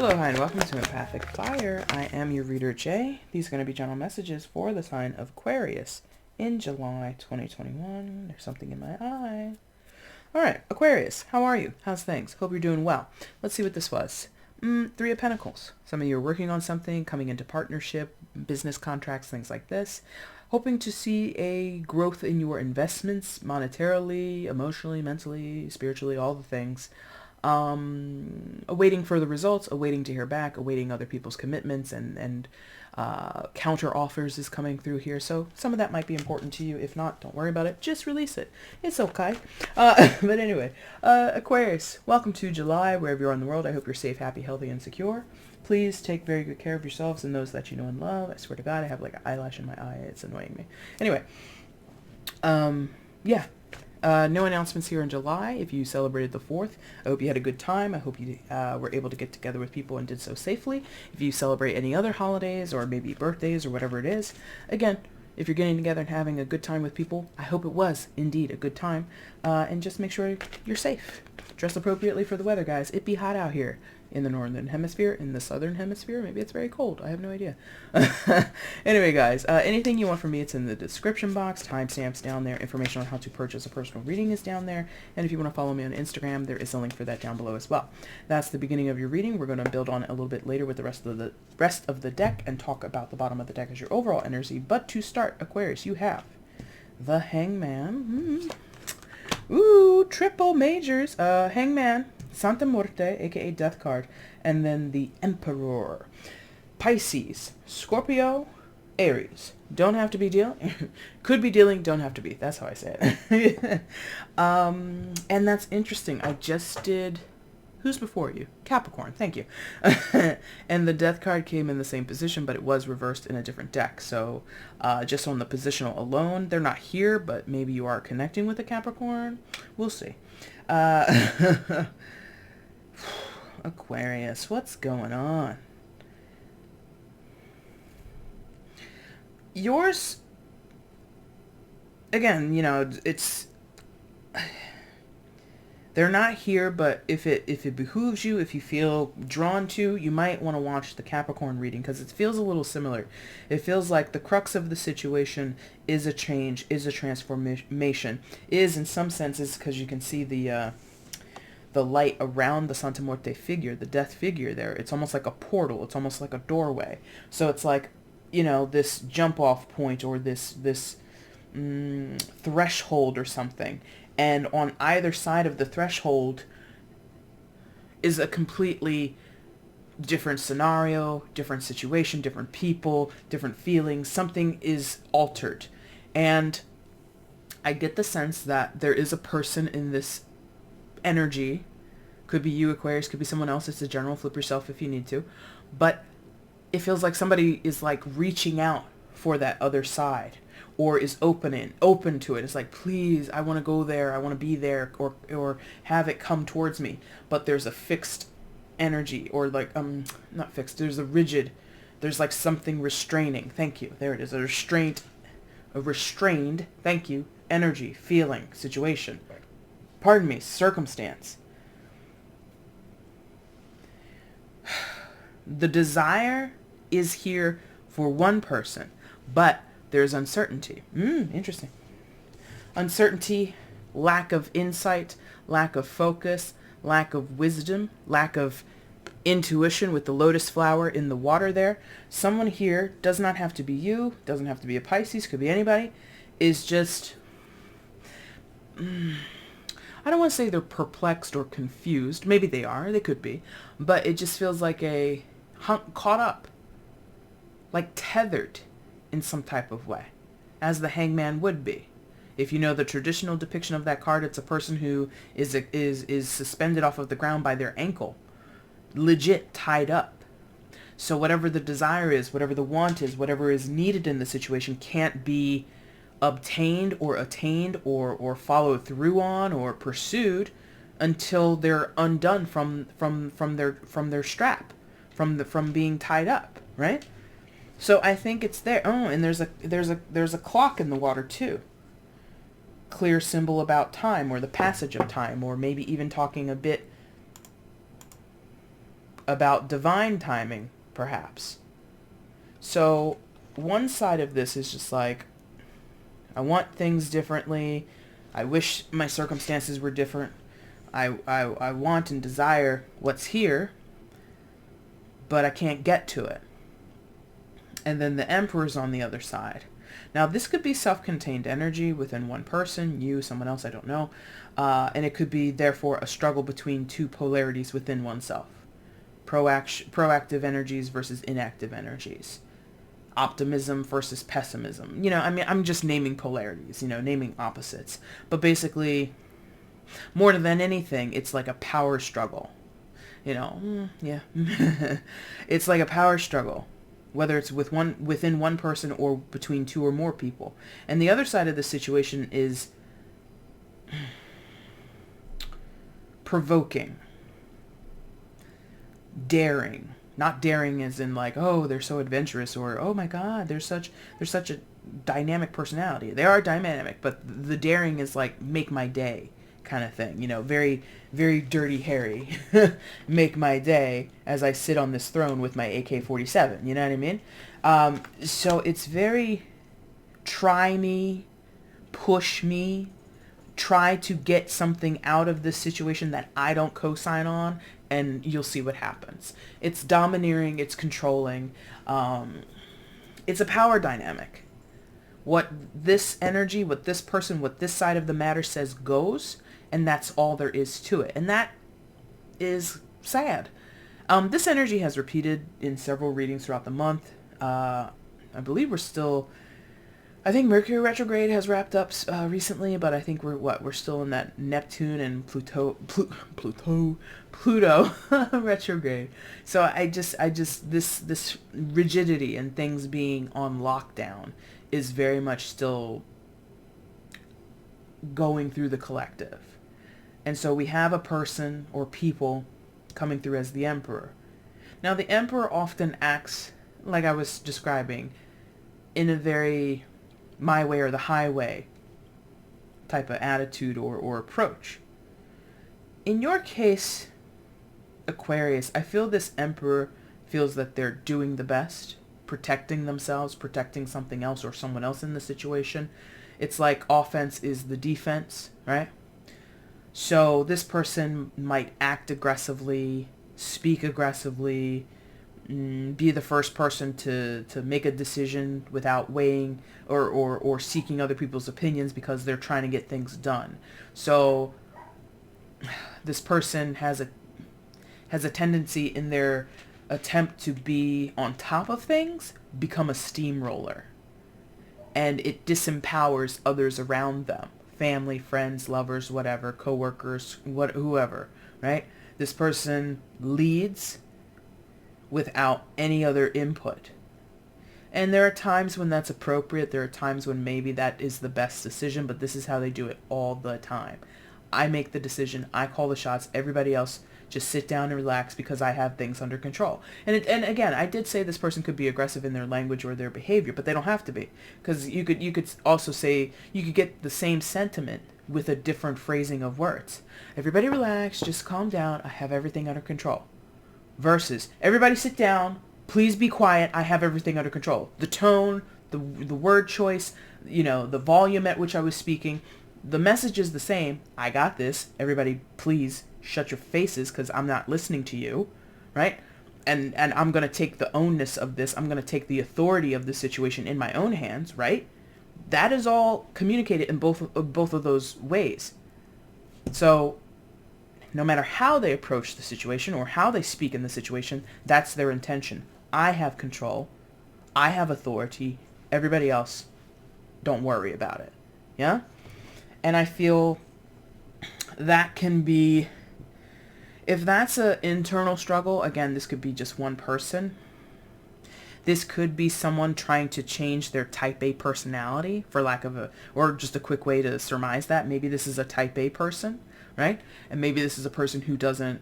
Hello, hi, and welcome to Empathic Fire. I am your reader, Jay. These are going to be general messages for the sign of Aquarius in July 2021. There's something in my eye. All right, Aquarius, how are you? How's things? Hope you're doing well. Let's see what this was. Three of Pentacles. Some of you are working on something, coming into partnership, business contracts, things like this. Hoping to see a growth in your investments, monetarily, emotionally, mentally, spiritually, all the things. Awaiting further results, awaiting to hear back, awaiting other people's commitments, and counter offers is coming through here. So some of that might be important to you. If not, don't worry about it. Just release it. It's okay. But anyway, Aquarius, welcome to July, wherever you are in the world. I hope you're safe, happy, healthy, and secure. Please take very good care of yourselves and those that you know and love. I swear to God, I have like an eyelash in my eye. It's annoying me. Anyway, yeah. No announcements here in July. If you celebrated the 4th, I hope you had a good time. I hope you were able to get together with people and did so safely. If you celebrate any other holidays or maybe birthdays or whatever it is, again, if you're getting together and having a good time with people, I hope it was indeed a good time. And just make sure you're safe. Dress appropriately for the weather, guys. It be hot out here in the northern hemisphere. In the southern hemisphere, maybe it's very cold. I have no idea. Anyway, guys, anything you want from me, it's in the description box. Timestamps down there. Information on how to purchase a personal reading is down there. And if you want to follow me on Instagram, there is a link for that down below as well. That's the beginning of your reading. We're going to build on it a little bit later with the rest of the deck and talk about the bottom of the deck as your overall energy. But to start, Aquarius, you have the Hangman. Ooh, triple majors. Hangman, Santa Muerte, aka Death card, and then the Emperor. Pisces, Scorpio, Aries. Don't have to be dealing. Could be dealing, don't have to be. That's how I say it. And that's interesting. I just did... Who's before you? Capricorn, thank you. And the Death card came in the same position, but it was reversed in a different deck. So just on the positional alone, they're not here, but maybe you are connecting with a Capricorn. We'll see. Aquarius, what's going on? Yours, again, you know, it's... They're not here, but if it behooves you, if you feel drawn to, you might want to watch the Capricorn reading because it feels a little similar. It feels like the crux of the situation is a change, is a transformation, is in some senses because you can see the light around the Santa Muerte figure, the death figure there. It's almost like a portal. It's almost like a doorway. So it's like, you know, this jump off point or this threshold or something. And on either side of the threshold is a completely different scenario, different situation, different people, different feelings. Something is altered. And I get the sense that there is a person in this energy. Could be you, Aquarius, could be someone else. It's a general, flip yourself if you need to. But it feels like somebody is like reaching out for that other side. Or is open to it. It's like, please, I want to go there. I want to be there, or have it come towards me. But there's a fixed energy, or like not fixed. There's a rigid. There's like something restraining. Thank you. There it is. A restrained. Thank you. Energy, feeling, situation. Pardon me. Circumstance. The desire is here for one person, but there's uncertainty. Interesting. Uncertainty, lack of insight, lack of focus, lack of wisdom, lack of intuition with the lotus flower in the water there. Someone here, does not have to be you, doesn't have to be a Pisces, could be anybody, is just... I don't want to say they're perplexed or confused. Maybe they are. They could be. But it just feels like caught up. Like tethered in some type of way, as the Hangman would be. If you know the traditional depiction of that card, it's a person who is suspended off of the ground by their ankle, legit tied up. So whatever the desire is, whatever the want is, whatever is needed in the situation can't be obtained or attained or followed through on or pursued until they're undone from their strap, from being tied up, right? So I think it's there. Oh, and there's a clock in the water too. Clear symbol about time or the passage of time, or maybe even talking a bit about divine timing, perhaps. So one side of this is just like, I want things differently. I wish my circumstances were different. I want and desire what's here, but I can't get to it. And then the Emperor's on the other side. Now, this could be self-contained energy within one person, you, someone else, I don't know. And it could be, therefore, a struggle between two polarities within oneself. Proactive energies versus inactive energies. Optimism versus pessimism. I mean, I'm just naming polarities, naming opposites. But basically, more than anything, it's like a power struggle. Yeah. It's like a power struggle, whether it's within one person or between two or more people. And the other side of the situation is provoking, daring. Not daring as in like, oh, they're so adventurous, or oh my God, they're such a dynamic personality. They are dynamic, but the daring is like make my day kind of thing. Very, very Dirty Harry, make my day as I sit on this throne with my AK-47. You know what I mean? So it's very try me, push me, try to get something out of this situation that I don't co-sign on, and you'll see what happens. It's domineering, it's controlling, it's a power dynamic. What this energy, what this person, what this side of the matter says goes, and that's all there is to it. And that is sad. This energy has repeated in several readings throughout the month. I believe I think Mercury retrograde has wrapped up recently, but I think we're still in that Neptune and Pluto retrograde. So I just this rigidity and things being on lockdown is very much still going through the collective. And so we have a person or people coming through as the Emperor. Now the Emperor often acts, like I was describing, in a very my way or the highway type of attitude or approach. In your case, Aquarius, I feel this Emperor feels that they're doing the best, protecting themselves, protecting something else or someone else in the situation. It's like offense is the defense, right? So this person might act aggressively, speak aggressively, be the first person to make a decision without weighing or seeking other people's opinions because they're trying to get things done. So this person has a tendency in their attempt to be on top of things, become a steamroller. And it disempowers others around them. Family, friends, lovers, whatever, coworkers, whoever, right? This person leads without any other input. And there are times when that's appropriate. There are times when maybe that is the best decision, but this is how they do it all the time. I make the decision. I call the shots. Everybody else just sit down and relax because I have things under control. And again, I did say this person could be aggressive in their language or their behavior, but they don't have to be. Because you could also say, you could get the same sentiment with a different phrasing of words. Everybody relax, just calm down. I have everything under control. Versus, everybody sit down, please be quiet, I have everything under control. The tone, the word choice, the volume at which I was speaking, the message is the same. I got this. Everybody please shut your faces because I'm not listening to you, right? And I'm going to take the ownness of this. I'm going to take the authority of the situation in my own hands, right? That is all communicated in both of those ways. So no matter how they approach the situation or how they speak in the situation, that's their intention. I have control. I have authority. Everybody else, don't worry about it. Yeah? And I feel that can be, if that's an internal struggle, again, this could be just one person. This could be someone trying to change their type A personality, for lack of or just a quick way to surmise that. Maybe this is a type A person, right? And maybe this is a person who doesn't,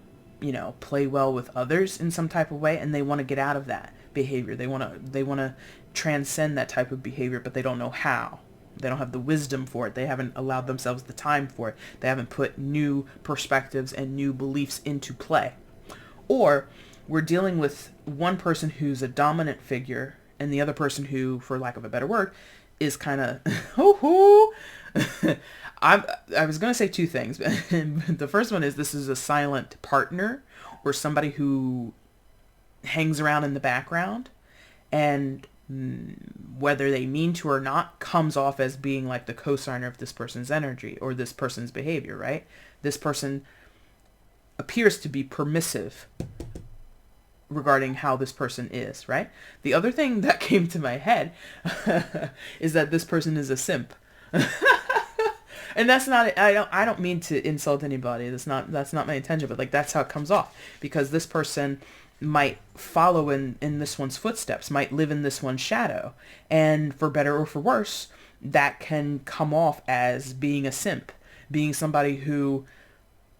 play well with others in some type of way, and they want to get out of that behavior. They want to transcend that type of behavior, but they don't know how. They don't have the wisdom for it. They haven't allowed themselves the time for it. They haven't put new perspectives and new beliefs into play. Or we're dealing with one person who's a dominant figure and the other person who, for lack of a better word, is kind of, I was going to say two things. The first one is this is a silent partner or somebody who hangs around in the background, and whether they mean to or not, comes off as being like the cosigner of this person's energy or this person's behavior, right? This person appears to be permissive regarding how this person is, right? The other thing that came to my head is that this person is a simp. And that's not, I don't mean to insult anybody. That's not my intention, but like that's how it comes off, because this person might follow in this one's footsteps, might live in this one's shadow. And for better or for worse, that can come off as being a simp, being somebody who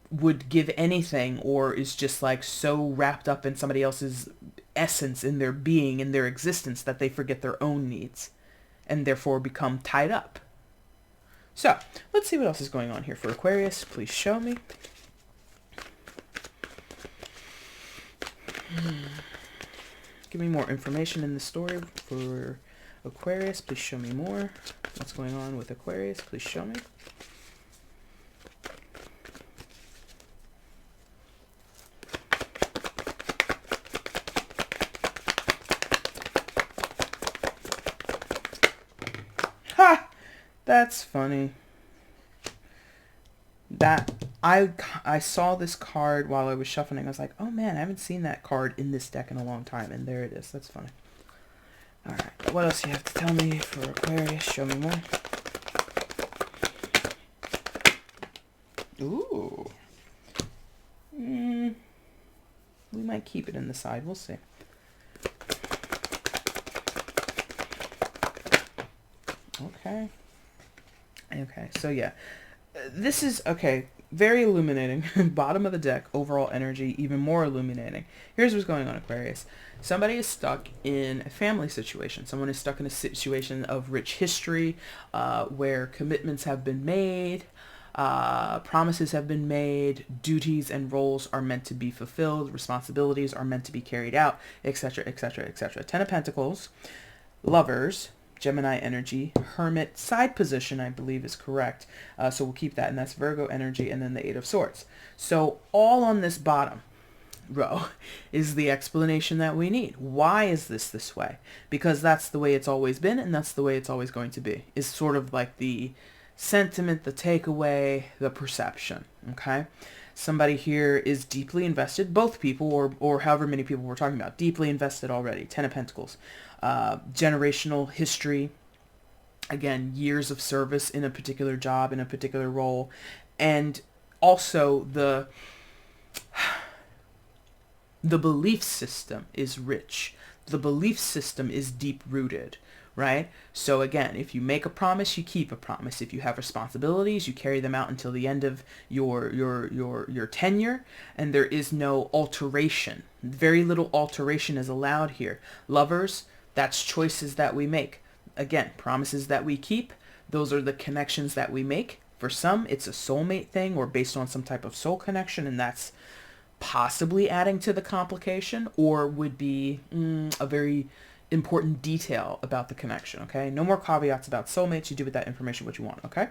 would give anything or is just like so wrapped up in somebody else's essence, in their being, in their existence, that they forget their own needs and therefore become tied up. So let's see what else is going on here for Aquarius. Please show me. Give me more information in the story for Aquarius. Please show me more. What's going on with Aquarius? Please show me. Ha! That's funny. That I saw this card while I was shuffling. I was like, oh man, I haven't seen that card in this deck in a long time. And there it is. That's funny. All right. What else do you have to tell me for Aquarius? Show me more. Ooh. We might keep it in the side. We'll see. Okay. Okay. So yeah. This is, okay, very illuminating. Bottom of the deck, overall energy, even more illuminating. Here's what's going on, Aquarius. Somebody is stuck in a family situation. Someone is stuck in a situation of rich history, where commitments have been made, promises have been made, duties and roles are meant to be fulfilled, responsibilities are meant to be carried out, etc., etc., etc. Ten of Pentacles, Lovers, Gemini energy, Hermit, side position, I believe is correct. So we'll keep that, and that's Virgo energy, and then the Eight of Swords. So all on this bottom row is the explanation that we need. Why is this way? Because that's the way it's always been, and that's the way it's always going to be. Is sort of like the sentiment, the takeaway, the perception, okay? Somebody here is deeply invested, both people, or however many people we're talking about, deeply invested already. Ten of Pentacles. Generational history, again, years of service in a particular job, in a particular role, and also the belief system is rich. The belief system is deep-rooted, right? So again, if you make a promise, you keep a promise. If you have responsibilities, you carry them out until the end of your tenure, and there is no alteration. Very little alteration is allowed here. Lovers, that's choices that we make. Again, promises that we keep. Those are the connections that we make. For some, it's a soulmate thing or based on some type of soul connection, and that's possibly adding to the complication, or would be a very important detail about the connection, okay? No more caveats about soulmates. You do with that information what you want, okay?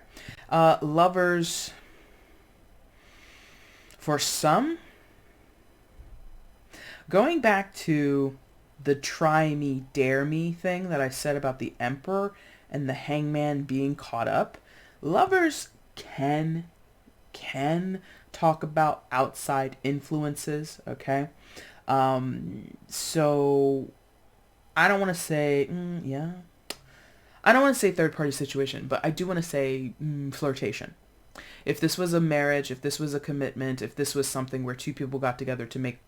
Lovers, for some, going back to the try me, dare me thing that I said about the Emperor and the Hangman being caught up, lovers can talk about outside influences, okay? So I don't want to say, I don't want to say third-party situation, but I do want to say flirtation. If this was a marriage, if this was a commitment, if this was something where two people got together to make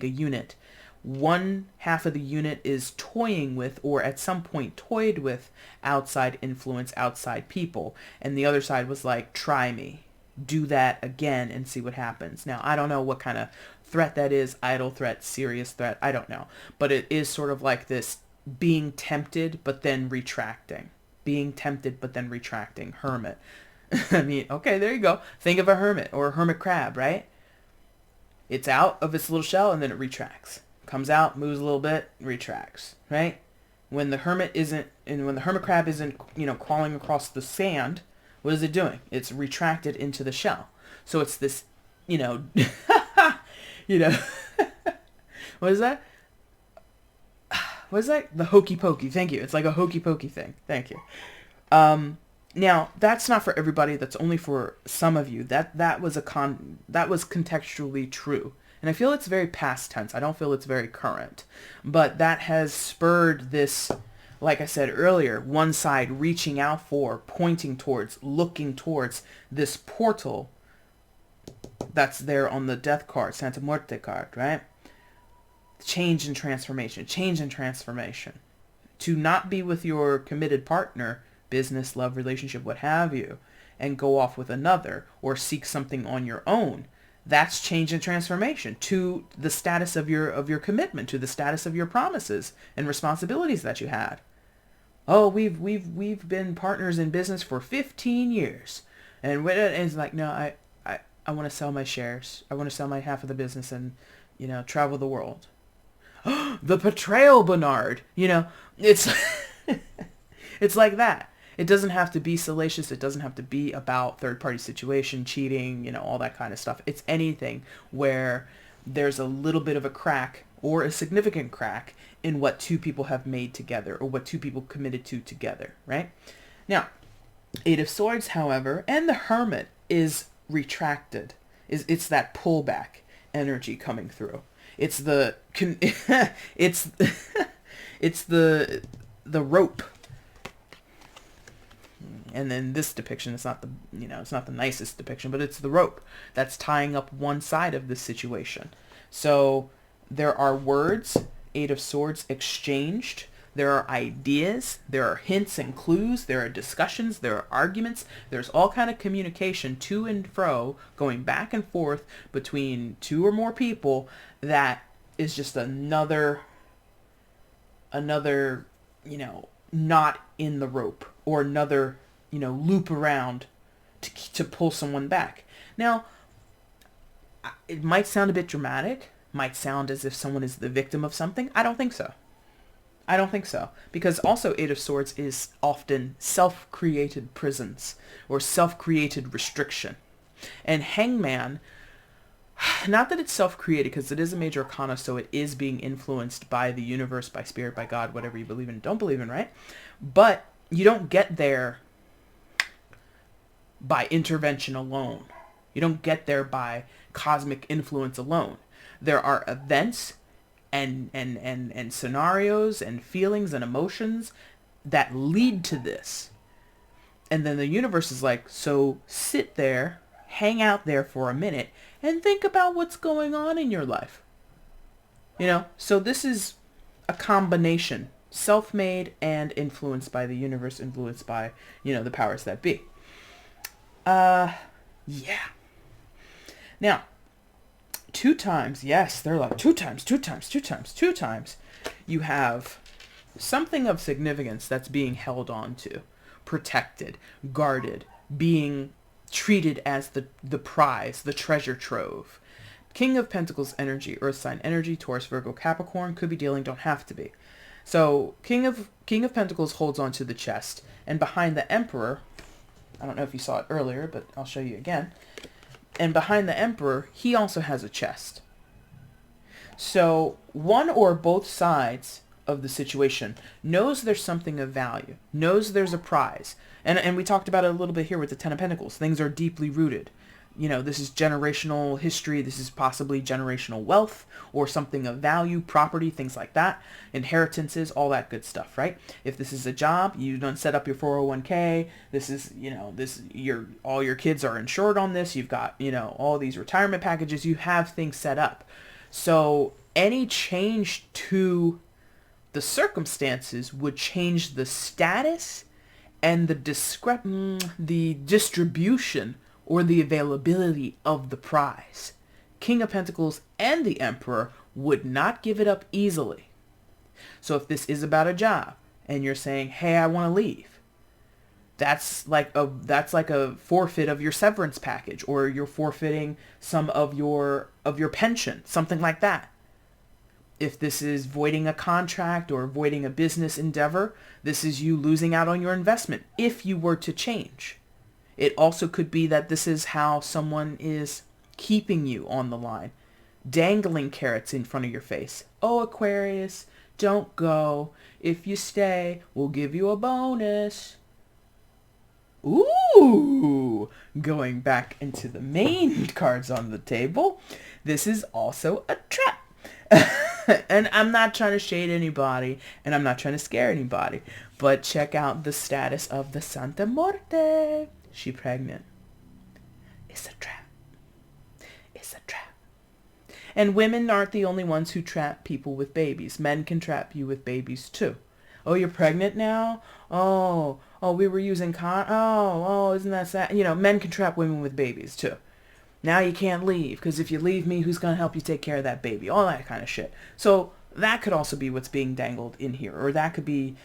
a unit, one half of the unit is toying with, or at some point toyed with, outside influence, outside people, and the other side was like, try me, do that again and see what happens. Now, I don't know what kind of threat that is, idle threat, serious threat, I don't know, but it is sort of like this being tempted but then retracting, being tempted but then retracting. Hermit. I mean, okay, there you go. Think of a hermit or a hermit crab, right? It's out of its little shell and then it retracts. Comes out, moves a little bit, retracts, right? When the hermit crab isn't, crawling across the sand, what is it doing? It's retracted into the shell. So it's this, you know, what is that? What is that? The hokey pokey. Thank you. It's like a hokey pokey thing. Thank you. Now that's not for everybody. That's only for some of you. That was contextually true. And I feel it's very past tense. I don't feel it's very current. But that has spurred this, like I said earlier, one side reaching out for, pointing towards, looking towards this portal that's there on the death card, Santa Muerte card, right? Change and transformation. To not be with your committed partner, business, love, relationship, what have you, and go off with another or seek something on your own. That's change and transformation to the status of your commitment, to the status of your promises and responsibilities that you had. Oh, we've been partners in business for 15 years. And it's like, no, I want to sell my shares. I want to sell my half of the business and, travel the world. The betrayal, Bernard. It's it's like that. It doesn't have to be salacious. It doesn't have to be about third-party situation, cheating, all that kind of stuff. It's anything where there's a little bit of a crack or a significant crack in what two people have made together or what two people committed to together, right? Now, Eight of Swords, however, and the Hermit is retracted. It's that pullback energy coming through. It's the it's the rope. And then this depiction, it's not the nicest depiction, but it's the rope that's tying up one side of this situation. So there are words, Eight of Swords, exchanged. There are ideas. There are hints and clues. There are discussions. There are arguments. There's all kind of communication to and fro, going back and forth between two or more people. That is just another, knot in the rope, or another, loop around to pull someone back. Now, it might sound a bit dramatic, might sound as if someone is the victim of something. I don't think so. Because also Eight of Swords is often self-created prisons or self-created restriction. And Hangman, not that it's self-created, because it is a major arcana, so it is being influenced by the universe, by spirit, by God, whatever you believe in and don't believe in, right? But you don't get there by intervention alone. You don't get there by cosmic influence alone. There are events and scenarios and feelings and emotions that lead to this. And then the universe is like, so sit there, hang out there for a minute, and think about what's going on in your life. So this is a combination, self-made and influenced by the universe, influenced by, the powers that be. Yeah. Now, 2 times, yes, they're like 2 times. You have something of significance that's being held on to, protected, guarded, being treated as the prize, the treasure trove. King of Pentacles energy, Earth sign energy, Taurus, Virgo, Capricorn, could be dealing, don't have to be. So King of Pentacles holds onto the chest, and behind the Emperor, I don't know if you saw it earlier, but I'll show you again. And behind the Emperor, he also has a chest. So one or both sides of the situation knows there's something of value, knows there's a prize. And we talked about it a little bit here with the Ten of Pentacles. Things are deeply rooted. This is generational history. This is possibly generational wealth or something of value, property, things like that, inheritances, all that good stuff, right? If this is a job, you don't set up your 401k. This is, all your kids are insured on this. You've got, all these retirement packages. You have things set up. So any change to the circumstances would change the status and the distribution or the availability of the prize. King of Pentacles and the Emperor would not give it up easily. So if this is about a job and you're saying, hey, I want to leave, that's like a forfeit of your severance package, or you're forfeiting some of your pension, something like that. If this is voiding a contract or voiding a business endeavor, this is you losing out on your investment if you were to change. It also could be that this is how someone is keeping you on the line, dangling carrots in front of your face. Oh, Aquarius, don't go. If you stay, we'll give you a bonus. Ooh, going back into the main cards on the table, this is also a trap. And I'm not trying to shade anybody, and I'm not trying to scare anybody, but check out the status of the Santa Muerte. She pregnant. It's a trap. It's a trap. And women aren't the only ones who trap people with babies. Men can trap you with babies too. Oh, you're pregnant now? Oh, we were using isn't that sad? You know, men can trap women with babies too. Now you can't leave, because if you leave me, who's going to help you take care of that baby? All that kind of shit. So that could also be what's being dangled in here, or that could be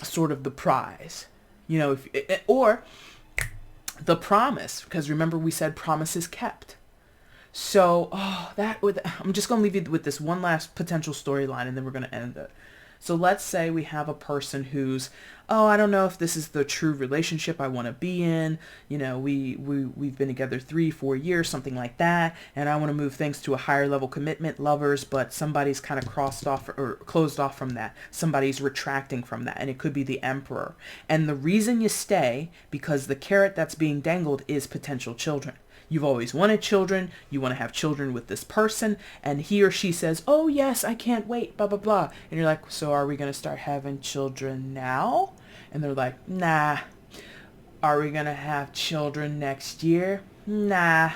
sort of the prize. You know, or the promise, because remember we said promises kept. So, I'm just going to leave you with this one last potential storyline, and then we're going to end it. So let's say we have a person who's, I don't know if this is the true relationship I want to be in. You know, we've been together 3-4 years, something like that. And I want to move things to a higher level commitment, lovers, but somebody's kind of crossed off or closed off from that. Somebody's retracting from that. And it could be the emperor. And the reason you stay, because the carrot that's being dangled is potential children. You've always wanted children. You want to have children with this person. And he or she says, oh, yes, I can't wait, blah, blah, blah. And you're like, so are we going to start having children now? And they're like, nah. Are we going to have children next year? Nah.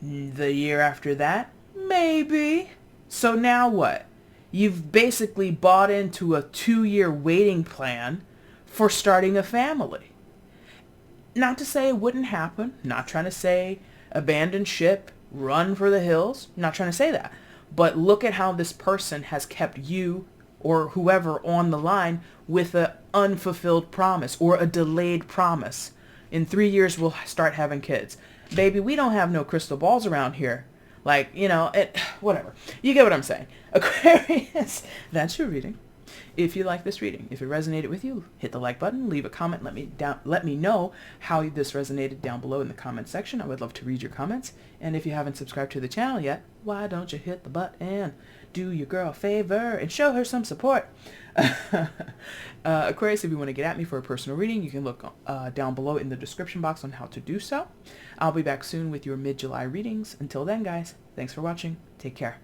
The year after that? Maybe. So now what? You've basically bought into a 2-year waiting plan for starting a family. Not to say it wouldn't happen. Not trying to say abandon ship, run for the hills. Not trying to say that. But look at how this person has kept you or whoever on the line with an unfulfilled promise or a delayed promise. In 3 years, we'll start having kids. Baby, we don't have no crystal balls around here. Like, you know, whatever. You get what I'm saying. Aquarius, that's your reading. If you like this reading, if it resonated with you, hit the like button, leave a comment, let me know how this resonated down below in the comment section. I would love to read your comments. And if you haven't subscribed to the channel yet, why don't you hit the button? Do your girl a favor and show her some support. Aquarius, if you want to get at me for a personal reading, you can look down below in the description box on how to do so. I'll be back soon with your mid-July readings. Until then, guys, thanks for watching. Take care.